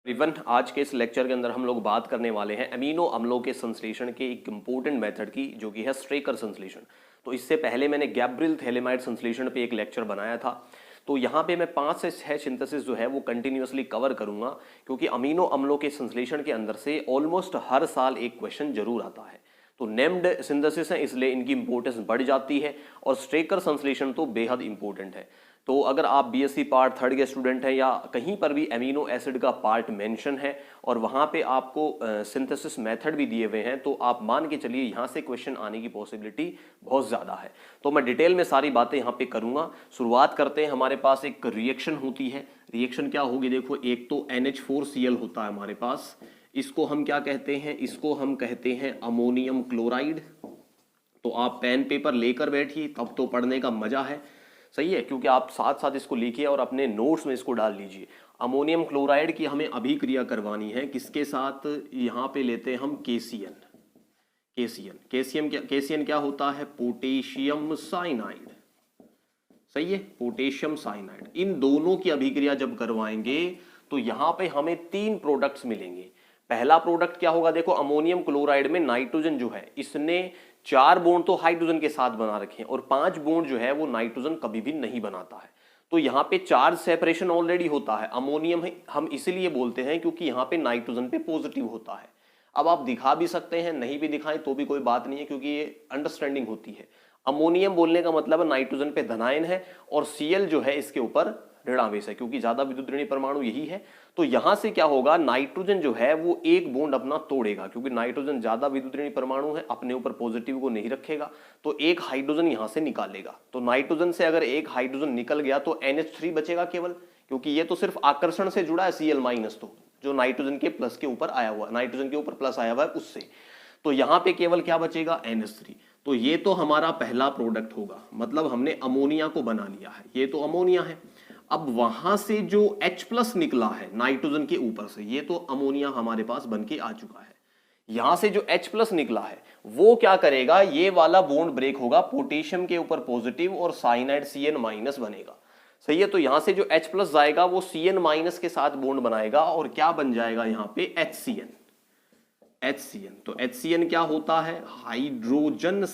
Even आज के इस लेक्चर के अंदर हम लोग बात करने वाले हैं अमीनो अम्लों के संश्लेषण के एक इंपॉर्टेंट मेथड की, जो कि है स्ट्रेकर संश्लेषण। तो इससे पहले मैंने गैब्रियल थैलेमाइड संश्लेषण पे एक लेक्चर बनाया था। तो यहाँ पे मैं 5 से 6 सिंथेसिस जो है वो कंटिन्यूअसली कवर करूंगा, क्योंकि अमीनो अम्लों के संश्लेषण के अंदर से ऑलमोस्ट हर साल एक क्वेश्चन जरूर आता है। तो नेम्ड सिंथेसिस है, इसलिए इनकी इंपॉर्टेंस बढ़ जाती है, और स्ट्रेकर संश्लेषण तो बेहद इंपॉर्टेंट है। तो अगर आप बीएससी पार्ट 3rd के स्टूडेंट हैं या कहीं पर भी एमिनो एसिड का पार्ट मेंशन है और वहाँ पे आपको सिंथेसिस मेथड भी दिए हुए हैं, तो आप मान के चलिए यहाँ से क्वेश्चन आने की पॉसिबिलिटी बहुत ज़्यादा है। तो मैं डिटेल में सारी बातें यहाँ पे करूँगा। शुरुआत करते हैं। हमारे पास एक रिएक्शन होती है। रिएक्शन क्या होगी? देखो, एक तो NH4Cl होता है हमारे पास। इसको हम क्या कहते हैं? इसको हम कहते हैं अमोनियम क्लोराइड। तो आप पेन पेपर लेकर बैठिए, तब तो पढ़ने का मजा है। सही है, क्योंकि आप साथ साथ इसको लिखिए और अपने नोट्स में इसको डाल लीजिए। अमोनियम क्लोराइड की हमें अभिक्रिया करवानी है। किसके साथ? यहाँ पे लेते हैं हम केसीएन। केसीएन क्या होता है? Potassium cyanide. सही है, पोटेशियम साइनाइड। इन दोनों की अभिक्रिया जब करवाएंगे तो यहाँ पे हमें 3 प्रोडक्ट्स मिलेंगे। पहला प्रोडक्ट क्या होगा? देखो, अमोनियम क्लोराइड में नाइट्रोजन जो है, इसने 4 बॉन्ड तो हाइड्रोजन के साथ बना रखे हैं और 5 बॉन्ड जो है वो नाइट्रोजन कभी भी नहीं बनाता है। तो यहाँ पे चार्ज सेपरेशन ऑलरेडी होता है। अमोनियम हम इसलिए बोलते हैं क्योंकि यहाँ पे नाइट्रोजन पे पॉजिटिव होता है। अब आप दिखा भी सकते हैं, नहीं भी दिखाएं तो भी कोई बात नहीं है, क्योंकि ये अंडरस्टैंडिंग होती है। अमोनियम बोलने का मतलब नाइट्रोजन पे धनायन है और Cl जो है इसके ऊपर ऋणावेश है, क्योंकि ज्यादा विद्युत ऋणी परमाणु यही है। तो यहां से क्या होगा? नाइट्रोजन जो है वो एक बॉन्ड अपना तोड़ेगा, क्योंकि नाइट्रोजन ज्यादा विद्युत ऋणी परमाणु है, अपने ऊपर पॉजिटिव को नहीं रखेगा, तो एक हाइड्रोजन यहां से निकालेगा। तो नाइट्रोजन से अगर एक हाइड्रोजन निकल गया तो NH3 बचेगा केवल, क्योंकि ये तो सिर्फ आकर्षण से जुड़ा है Cl-, तो जो नाइट्रोजन के प्लस के ऊपर आया हुआ, नाइट्रोजन के ऊपर प्लस आया हुआ है उससे। तो यहां पे केवल क्या बचेगा? NH3। तो ये तो हमारा पहला प्रोडक्ट होगा, मतलब हमने अमोनिया को बना लिया है। ये तो अमोनिया है। अब वहां से जो H+ निकला है नाइट्रोजन के ऊपर से, ये तो अमोनिया हमारे पास बन के आ चुका है। यहां से जो H+ निकला है वो क्या करेगा? ये वाला बॉन्ड ब्रेक होगा, पोटेशियम के ऊपर पॉजिटिव और साइनाइड CN- बनेगा। सही है, तो यहां से जो H+ जाएगा वो CN- के साथ बॉन्ड बनाएगा और क्या बन जाएगा यहाँ पे? HCN। तो HCN क्या होता है? Hydrogen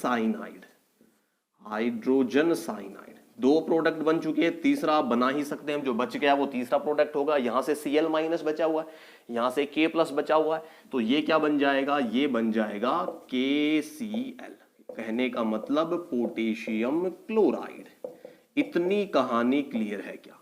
cyanide. दो प्रोडक्ट बन चुके हैं, तीसरा आप बना ही सकते हैं। जो बच गया वो तीसरा प्रोडक्ट होगा। यहां से Cl- बचा हुआ है, यहां से K+ बचा हुआ है, तो ये क्या बन जाएगा? ये बन जाएगा KCl। कहने का मतलब पोटेशियम क्लोराइड। इतनी कहानी क्लियर है क्या?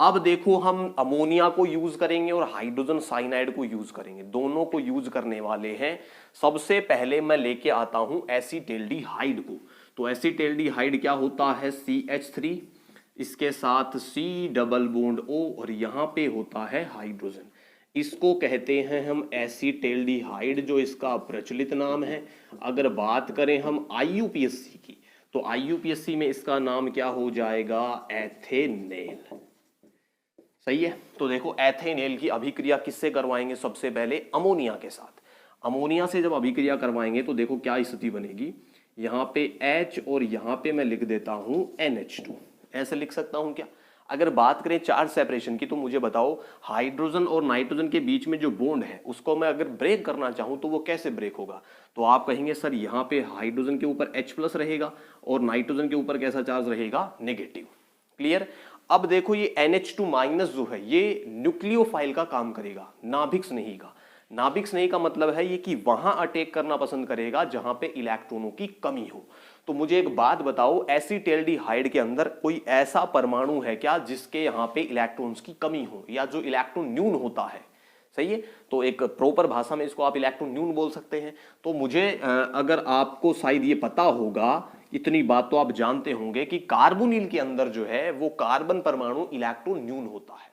अब देखो, हम अमोनिया को यूज करेंगे और हाइड्रोजन साइनाइड को यूज करेंगे, दोनों को यूज करने वाले हैं। सबसे पहले मैं लेके आता हूं एसीटेल्डिहाइड को। तो एसीटेल्डिहाइड क्या होता है? CH3, इसके साथ C+O और यहां पे होता है हाइड्रोजन। इसको कहते हैं हम एसीटेल्डिहाइड, जो इसका प्रचलित नाम है। अगर बात करें हम IUPAC की, तो IUPAC में इसका नाम क्या हो जाएगा? एथेनेल। सही है, तो देखो, एथेनेल की अभिक्रिया किससे करवाएंगे? सबसे पहले अमोनिया के साथ। अमोनिया से जब अभिक्रिया करवाएंगे तो देखो क्या स्थिति बनेगी। यहाँ पे H और यहाँ पे मैं लिख देता हूं NH2। ऐसे लिख सकता हूं क्या? अगर बात करें चार्ज सेपरेशन की, तो मुझे बताओ, हाइड्रोजन और नाइट्रोजन के बीच में जो बॉन्ड है उसको मैं अगर ब्रेक करना चाहूं तो वो कैसे ब्रेक होगा? तो आप कहेंगे सर यहाँ पे हाइड्रोजन के ऊपर H+ रहेगा और नाइट्रोजन के ऊपर कैसा चार्ज रहेगा? नेगेटिव। क्लियर? अब देखो, ये NH2- जो है ये न्यूक्लियोफाइल का काम करेगा, नाभिक स्नेही का। नाभिक स्नेही का मतलब है ये कि वहां अटैक करना पसंद करेगा जहां पे इलेक्ट्रॉनों की कमी हो। तो मुझे एक बात बताओ, एसीटेल्डिहाइड के अंदर कोई ऐसा परमाणु है क्या जिसके यहाँ पे इलेक्ट्रॉन्स की कमी हो, या जो इलेक्ट्रॉन न्यून होता है? सही है, तो एक प्रॉपर भाषा में इसको आप इलेक्ट्रॉन न्यून बोल सकते हैं। तो मुझे अगर आपको शायद ये पता होगा, इतनी बात तो आप जानते होंगे कि कार्बोनिल के अंदर जो है वो कार्बन परमाणु इलेक्ट्रॉन न्यून होता है।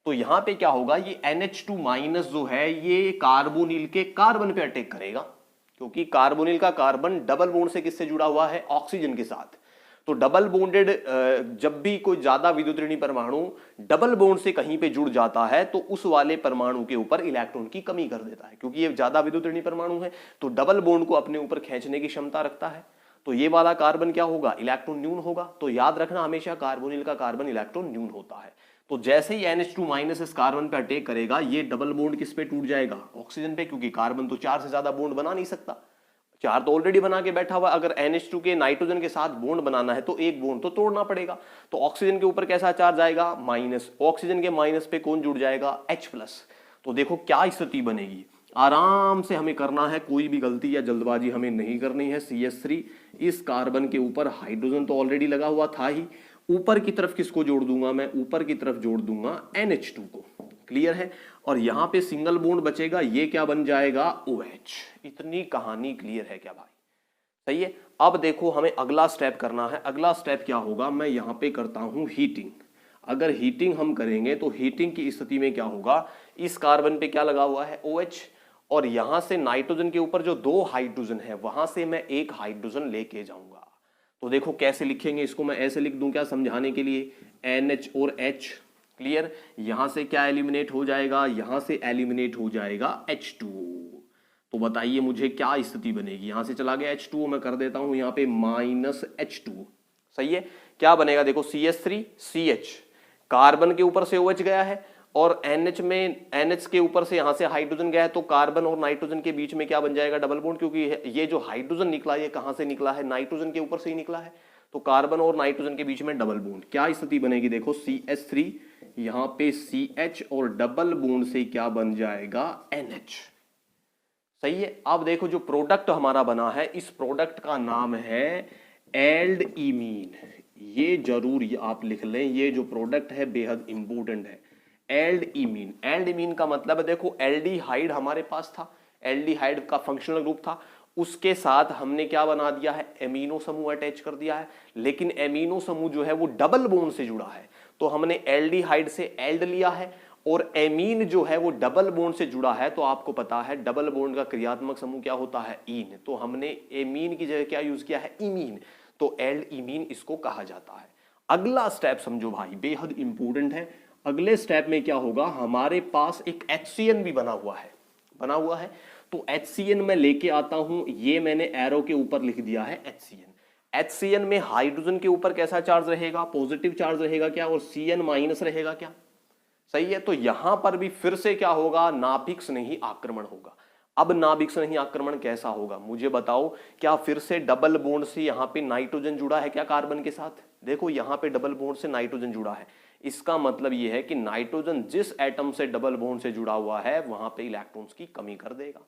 तो यहां पे क्या होगा? ये NH2- जो है ये कार्बोनिल के कार्बन पे अटैक करेगा, क्योंकि कार्बोनिल का कार्बन डबल बॉन्ड से किससे जुड़ा हुआ है? ऑक्सीजन के साथ। तो डबल बॉन्डेड, जब भी कोई ज्यादा विद्युत ऋणी परमाणु डबल बॉन्ड से कहीं पे जुड़ जाता है तो उस वाले परमाणु के ऊपर इलेक्ट्रॉन की कमी कर देता है, क्योंकि ये ज्यादा विद्युत ऋणी परमाणु है तो डबल बॉन्ड को अपने ऊपर खींचने की क्षमता रखता है। तो ये वाला कार्बन क्या होगा? इलेक्ट्रॉन न्यून होगा। तो याद रखना हमेशा, कार्बोनिल का कार्बन इलेक्ट्रॉन न्यून होता है। तो जैसे ही NH2 माइनस इस कार्बन पे अटैक करेगा, ये डबल बॉन्ड किस पे टूट जाएगा? ऑक्सीजन पे, क्योंकि कार्बन तो 4 से ज्यादा बॉन्ड बना नहीं सकता, 4 तो ऑलरेडी बना के बैठा हुआ। अगर NH2 के नाइट्रोजन के साथ बॉन्ड बनाना है तो एक बॉन्ड तो तोड़ना पड़ेगा। तो ऑक्सीजन के ऊपर कैसा चार्ज आएगा? माइनस। ऑक्सीजन के माइनस पे कौन जुड़ जाएगा? H plus. तो देखो क्या स्थिति बनेगी, आराम से हमें करना है, कोई भी गलती या जल्दबाजी हमें नहीं करनी है। CH3, इस कार्बन के ऊपर हाइड्रोजन तो ऑलरेडी लगा हुआ था ही, ऊपर की तरफ किसको जोड़ दूंगा मैं? ऊपर की तरफ जोड़ दूंगा NH2 को। क्लियर है? और यहां पे सिंगल बॉन्ड बचेगा, ये क्या बन जाएगा? OH। इतनी कहानी क्लियर है क्या भाई? सही है। अब देखो हमें अगला स्टेप करना है। अगला स्टेप क्या होगा? मैं यहां पे करता हूं हीटिंग। अगर हीटिंग हम करेंगे तो हीटिंग की स्थिति में क्या होगा? इस कार्बन पे क्या लगा हुआ है? OH, और यहां से नाइट्रोजन के ऊपर जो 2 हाइड्रोजन है वहां से मैं एक हाइड्रोजन लेके जाऊंगा। तो देखो कैसे लिखेंगे इसको, मैं ऐसे लिख दूं क्या समझाने के लिए? NH और H। क्लियर? यहां से क्या एलिमिनेट हो जाएगा? यहां से एलिमिनेट हो जाएगा H2O। तो बताइए मुझे क्या स्थिति बनेगी? यहां से चला गया H2O, मैं कर देता हूं यहां पे माइनस H2O। सही है। क्या बनेगा? देखो CH3 CH, कार्बन के ऊपर से OH गया है, और NH में NH के ऊपर से यहां से हाइड्रोजन गया है, तो कार्बन और नाइट्रोजन के बीच में क्या बन जाएगा? Double bond. क्योंकि ये जो हाइड्रोजन निकला ये कहां से निकला है? नाइट्रोजन के ऊपर से ही निकला है, तो कार्बन और नाइट्रोजन के बीच में डबल बॉन्ड। क्या स्थिति बनेगी? देखो CH3, यहां पे CH, और डबल बॉन्ड से क्या बन जाएगा? NH। सही है। अब देखो जो प्रोडक्ट हमारा बना है, इस प्रोडक्ट का नाम है एल्डइमीन। ये जरूर आप लिख लें, ये जो प्रोडक्ट है बेहद इंपॉर्टेंट है। एल्डइमीन। एल्डइमीन का मतलब है, देखो एल्डिहाइड हमारे पास था, एल्डिहाइड का फंक्शनल ग्रुप था, उसके साथ हमने क्या बना दिया है? एमिनो समूह अटैच कर दिया है। लेकिन एमिनो समूह जो है वो डबल बॉन्ड से जुड़ा है, तो हमने एल्डिहाइड से एल्ड लिया है, और एमीन जो है वो डबल बॉन्ड से जुड़ा है। तो आपको पता है डबल बॉन्ड का क्रियात्मक समूह क्या होता है? ईन। तो हमने एमीन की जगह क्या यूज किया है? इमीन। तो एल्डइमीन इसको कहा जाता है। अगला स्टेप समझो भाई, बेहद इंपॉर्टेंट है। अगले स्टेप में क्या होगा? हमारे पास एक HCN भी बना हुआ है। तो HCN में लेके आता हूं, ये मैंने एरो के ऊपर लिख दिया है HCN में हाइड्रोजन के ऊपर कैसा चार्ज रहेगा? पॉजिटिव चार्ज रहेगा क्या? और Cn माइनस रहेगा क्या? सही है। तो यहां पर भी फिर से क्या होगा? नाभिक स्नेही आक्रमण होगा। अब नाभिक स्नेही आक्रमण कैसा होगा मुझे बताओ? क्या फिर से डबल बॉन्ड से यहां पे नाइट्रोजन जुड़ा है क्या कार्बन के साथ? देखो यहां पे डबल बॉन्ड से नाइट्रोजन जुड़ा है, इसका मतलब यह है कि नाइट्रोजन जिस एटम से डबल बॉन्ड से जुड़ा हुआ है वहां पे इलेक्ट्रॉन्स की कमी कर देगा।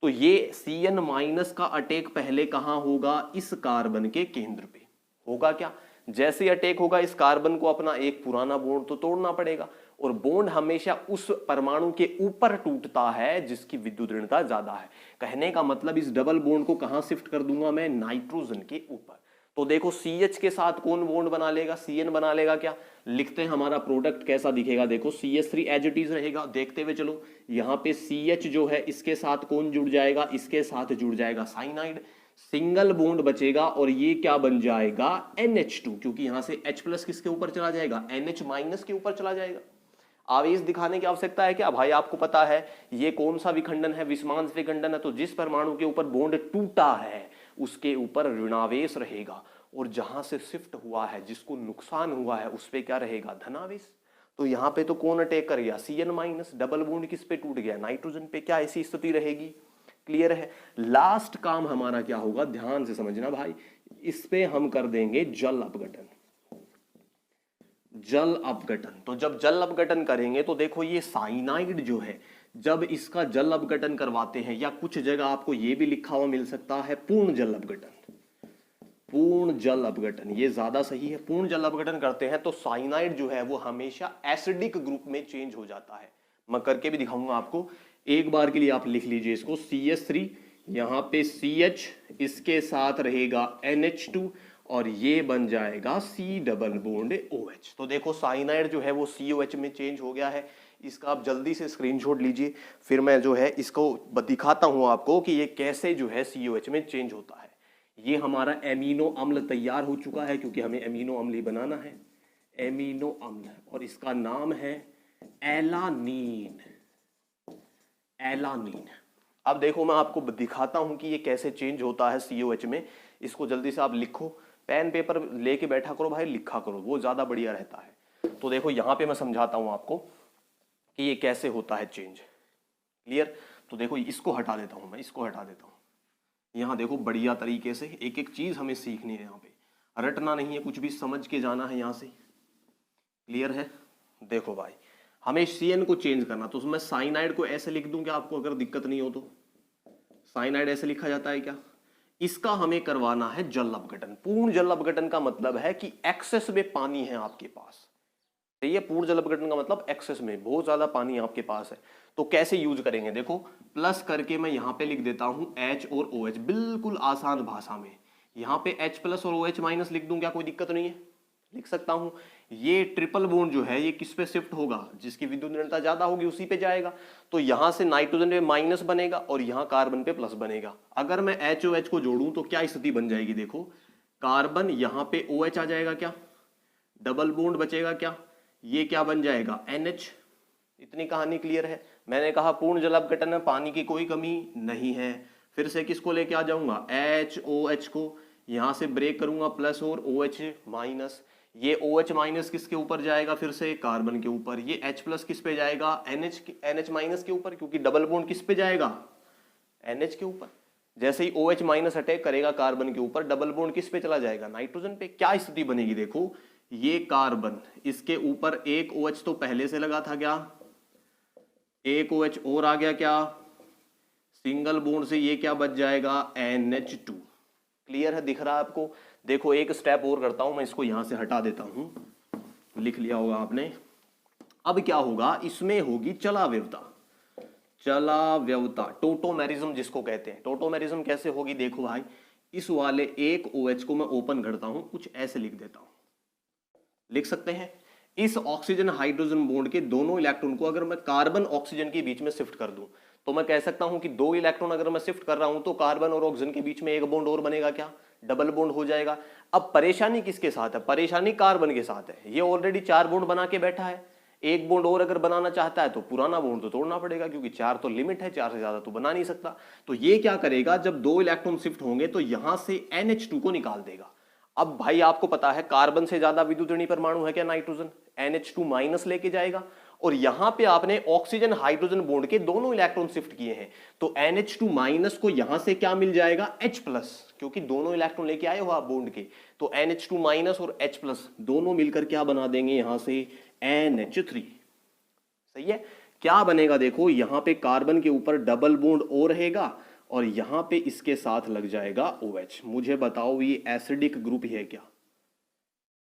तो ये Cn माइनस का अटैक पहले कहां होगा? इस कार्बन के केंद्र पे होगा क्या? जैसे अटैक होगा इस कार्बन को अपना एक पुराना बॉन्ड तो तोड़ना पड़ेगा, और बॉन्ड हमेशा उस परमाणु के ऊपर टूटता है जिसकी विद्युत ऋणता ज्यादा है। कहने का मतलब इस डबल बॉन्ड को कहां शिफ्ट कर दूंगा मैं? नाइट्रोजन के ऊपर। तो देखो CH के साथ कौन बॉन्ड बना लेगा? Cn बना लेगा क्या? लिखते हैं हमारा प्रोडक्ट कैसा दिखेगा। देखो CH3 एज इट इज रहेगा, देखते हुए चलो। यहाँ पे CH जो है इसके साथ कौन जुड़ जाएगा? इसके साथ जुड़ जाएगा साइनाइड, सिंगल बॉन्ड बचेगा, और ये क्या बन जाएगा? NH2, क्योंकि यहां से H प्लस किसके ऊपर चला जाएगा? NH माइनस के ऊपर चला जाएगा। आवेश दिखाने की आवश्यकता है क्या भाई? आपको पता है ये कौन सा विखंडन है? विस्मांस विखंडन है। तो जिस परमाणु के ऊपर बॉन्ड टूटा है उसके ऊपर ऋणावेश रहेगा, और जहां से शिफ्ट हुआ है, जिसको नुकसान हुआ है, उस पे क्या रहेगा? धनावेश। तो यहां पे तो कौन अटैक करेगा? Cn minus. डबल बॉन्ड किस पे टूट गया? नाइट्रोजन पे। क्या ऐसी स्थिति रहेगी? क्लियर है। लास्ट काम हमारा क्या होगा? ध्यान से समझना भाई, इस पे हम कर देंगे जल अपघटन। जल अपघटन। तो जब जल अपघटन करेंगे तो देखो ये साइनाइड जो है, जब इसका जल अपघटन करवाते हैं, या कुछ जगह आपको ये भी लिखा हुआ मिल सकता है पूर्ण जल अपघटन। पूर्ण जल अपघटन ये ज्यादा सही है। पूर्ण जल अपघटन करते हैं तो साइनाइड जो है वो हमेशा एसिडिक ग्रुप में चेंज हो जाता है। मैं करके भी दिखाऊंगा आपको, एक बार के लिए आप लिख लीजिए इसको। CH3, यहां पे CH, इसके साथ रहेगा NH2, और ये बन जाएगा C डबल बॉन्ड OH। तो देखो साइनाइड जो है वो COH में चेंज हो गया है। इसका आप जल्दी से स्क्रीनशॉट लीजिए, फिर मैं जो है इसको दिखाता हूं आपको कि ये कैसे जो है COH में चेंज होता है। ये हमारा एमिनो अम्ल तैयार हो चुका है, क्योंकि हमें एमिनो अम्ल ही बनाना है। एमिनो अम्ल, और इसका नाम है एलानीन। एलानीन। अब देखो मैं आपको दिखाता हूं कि ये कैसे चेंज होता है COH में। इसको जल्दी से आप लिखो, पेन पेपर लेके बैठा करो भाई, लिखा करो, वो ज्यादा बढ़िया रहता है। तो देखो यहां पे मैं समझाता हूं आपको कि ये कैसे होता है चेंज। क्लियर? तो देखो इसको हटा देता हूं, मैं इसको हटा देता हूं। यहां देखो बढ़िया तरीके से एक एक चीज हमें सीखनी है, यहां पे रटना नहीं है, कुछ भी समझ के जाना है यहां से। क्लियर है? देखो भाई हमें CN को चेंज करना, तो मैं साइनाइड को ऐसे लिख दूं क्या आपको अगर दिक्कत नहीं हो तो? साइनाइड ऐसे लिखा जाता है क्या? इसका हमें करवाना है जल अपघटन। पूर्ण जल अपघटन का मतलब है कि एक्सेस में पानी है आपके पास। ये पूर्ण जल अपघटन का मतलब एक्सेस में बहुत ज्यादा पानी आपके पास है। तो कैसे यूज करेंगे? देखो प्लस करके मैं यहां पे लिख देता हूं H और OH, बिल्कुल आसान भाषा में। यहां पे H प्लस और OH माइनस लिख दूं क्या? कोई दिक्कत नहीं है, लिख सकता हूं। ये ट्रिपल बॉन्ड जो है ये किस पे शिफ्ट होगा? जिसकी विद्युत ऋणता ज्यादा होगी उसी पे जाएगा। तो यहां से नाइट्रोजन पे माइनस बनेगा और यहां कार्बन पे प्लस बनेगा। अगर मैं HOH को जोड़ूं तो क्या स्थिति बन जाएगी? देखो कार्बन यहां पे OH आ जाएगा क्या? डबल बॉन्ड बचेगा क्या? ये क्या बन जाएगा? NH। इतनी कहानी क्लियर है? मैंने कहा पूर्ण जल अपघटन में पानी की कोई कमी नहीं है। फिर से किसको लेके आ जाऊंगा? HOH को। यहां से ब्रेक करूंगा प्लस और OH माइनस। ये OH माइनस किसके ऊपर जाएगा? फिर से कार्बन के ऊपर। ये H प्लस किस पे जाएगा? NH माइनस के ऊपर, क्योंकि डबल बॉन्ड किस पे जाएगा? NH के ऊपर। जैसे ही OH माइनस अटैक करेगा कार्बन के ऊपर, डबल बॉन्ड किस पे चला जाएगा? नाइट्रोजन पे। क्या स्थिति बनेगी? देखो ये कार्बन, इसके ऊपर एक OH तो पहले से लगा था क्या? एक OH और आ गया क्या? सिंगल बॉन्ड से ये क्या बच जाएगा? NH2। क्लियर है? दिख रहा है आपको? देखो एक स्टेप और करता हूं मैं, इसको यहां से हटा देता हूं, लिख लिया होगा आपने। अब क्या होगा? इसमें होगी चलाव्यवता। चलाव्यवता टोटोमेरिज्म जिसको कहते हैं। टोटोमेरिज्म कैसे होगी? देखो भाई इस वाले एक OH को मैं ओपन करता हूं, कुछ ऐसे लिख देता हूं, लिख सकते हैं। इस ऑक्सीजन हाइड्रोजन बॉन्ड के दोनों इलेक्ट्रॉन को अगर मैं कार्बन ऑक्सीजन के बीच में शिफ्ट कर दूं, तो मैं कह सकता हूं कि दो इलेक्ट्रॉन अगर मैं शिफ्ट कर रहा हूं तो कार्बन और ऑक्सीजन के बीच में एक बॉन्ड और बनेगा क्या? डबल बॉन्ड हो जाएगा। अब परेशानी किसके साथ है? परेशानी कार्बन के साथ है। ये ऑलरेडी 4 बॉन्ड बना के बैठा है। एक बॉन्ड और अगर बनाना चाहता है तो पुराना बॉन्ड तो तोड़ना पड़ेगा, क्योंकि 4 तो लिमिट है, 4 से ज्यादा तो बना नहीं सकता। तो ये क्या करेगा? जब दो इलेक्ट्रॉन शिफ्ट होंगे तो यहां से NH2 को निकाल देगा। अब भाई आपको पता है कार्बन से ज्यादा विद्युत ऋणी परमाणु है क्या नाइट्रोजन? NH2 माइनस लेके जाएगा। और यहां पे आपने ऑक्सीजन हाइड्रोजन बॉन्ड के दोनों इलेक्ट्रॉन शिफ्ट किए हैं, तो NH2 माइनस को यहां से क्या मिल जाएगा? H प्लस, क्योंकि दोनों इलेक्ट्रॉन लेके आए हो आप बॉन्ड के। तो NH2 माइनस और H प्लस दोनों मिलकर क्या बना देंगे? यहां से NH3। सही है? क्या बनेगा? देखो यहां पे कार्बन के ऊपर डबल बॉन्ड O रहेगा और यहां पे इसके साथ लग जाएगा OH। मुझे बताओ ये एसिडिक ग्रुप है क्या?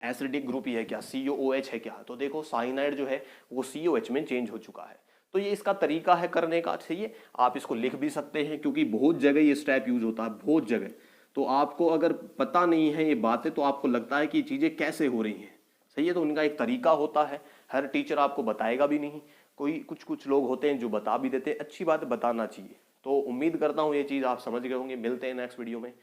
एसिडिक ग्रुप ही है क्या? COOH है क्या? तो देखो साइनाइड जो है वो COH में चेंज हो चुका है। तो ये इसका तरीका है करने का। सही है? आप इसको लिख भी सकते हैं, क्योंकि बहुत जगह ये स्टेप यूज होता है, बहुत जगह। तो आपको अगर पता नहीं है ये बातें, तो आपको लगता है कि ये चीजें कैसे हो रही हैं। सही है? तो उनका एक तरीका होता है, हर टीचर आपको बताएगा भी नहीं। कोई कुछ लोग होते हैं जो बता भी देते हैं। अच्छी बात है, बताना चाहिए। तो उम्मीद करता हूँ ये चीज आप समझ गए होंगे। मिलते हैं नेक्स्ट वीडियो में।